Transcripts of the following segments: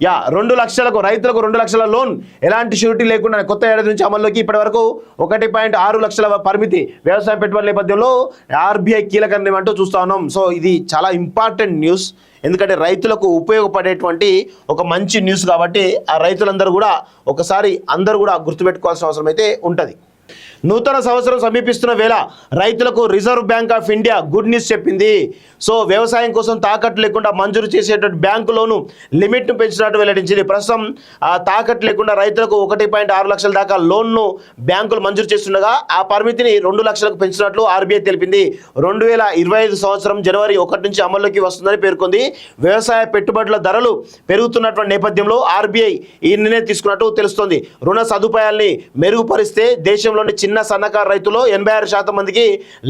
2 లక్షలకు రైతులకు 2 లక్షల లోన్ ఎలాంటి షూరిటీ లేకుండా కొత్త ఏడాది నుంచి అమల్లోకి ఇప్పటి వరకు 1.6 లక్షల పరిమితి వ్యవసాయ పెట్టుబడుల నేపథ్యంలో ఆర్బీఐ కీలక నిర్ణయం అంటూ చూస్తా ఉన్నాం. సో ఇది చాలా ఇంపార్టెంట్ న్యూస్, ఎందుకంటే రైతులకు ఉపయోగపడేటువంటి ఒక మంచి న్యూస్ కాబట్టి ఆ రైతులందరూ కూడా ఒకసారి అందరూ కూడా గుర్తుపెట్టుకోవాల్సిన అవసరం అయితే ఉంటుంది. నూతన సంవత్సరం సమీపిస్తున్న వేళ రైతులకు reserve bank of India good news చెప్పింది. సో వ్యవసాయం కోసం తాకట్టు లేకుండా మంజూరు చేసేటువంటి బ్యాంకు లోను లిమిట్ను పెంచినట్టు వెల్లడించింది. ప్రస్తుతం తాకట్టు లేకుండా రైతులకు 1.6 లక్షల దాకా లోన్ను బ్యాంకులు మంజూరు చేస్తుండగా ఆ పరిమితిని 2 లక్షలకు పెంచినట్లు ఆర్బీఐ తెలిపింది. 2025 సంవత్సరం జనవరి 1 నుంచి అమల్లోకి వస్తుందని పేర్కొంది. వ్యవసాయ పెట్టుబడుల ధరలు పెరుగుతున్నటువంటి నేపథ్యంలో ఆర్బీఐ ఈ నిర్ణయం తీసుకున్నట్టు తెలుస్తోంది. రుణ సదుపాయాల్ని మెరుగుపరిస్తే దేశంలోని చిన్న సన్నకారు రైతులు 86% మందికి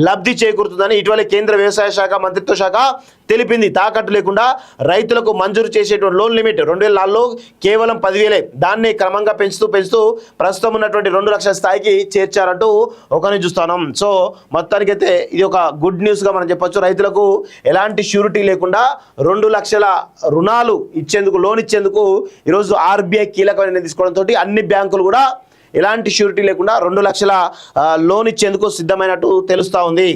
లబ్ధి చేకూరుతుందని ఇటీవల కేంద్ర వ్యవసాయ శాఖ మంత్రిత్వ శాఖ తెలిపింది. తాకట్టు లేకుండా రైతులకు మంజూరు చేసేటువంటి లోన్ లిమిట్ 2004లో కేవలం 10,000. దాన్ని క్రమంగా పెంచుతూ ప్రస్తుతం ఉన్నటువంటి 2 లక్షల స్థాయికి చేర్చారంటూ ఒకరిని చూస్తున్నాం. సో మొత్తానికైతే ఇది ఒక గుడ్ న్యూస్గా మనం చెప్పొచ్చు. రైతులకు ఎలాంటి షూరిటీ లేకుండా 2 లక్షల రుణాలు ఇచ్చేందుకు, లోన్ ఇచ్చేందుకు ఈరోజు ఆర్బీఐ కీలకమైన నిర్ణయం తీసుకోవడంతో అన్ని బ్యాంకులు కూడా ఎలాంటి షూరిటీ లేకుండా 2 లక్షల లోన్ ఇచ్చేందుకు సిద్ధమైనట్టు తెలుస్తూ ఉంది.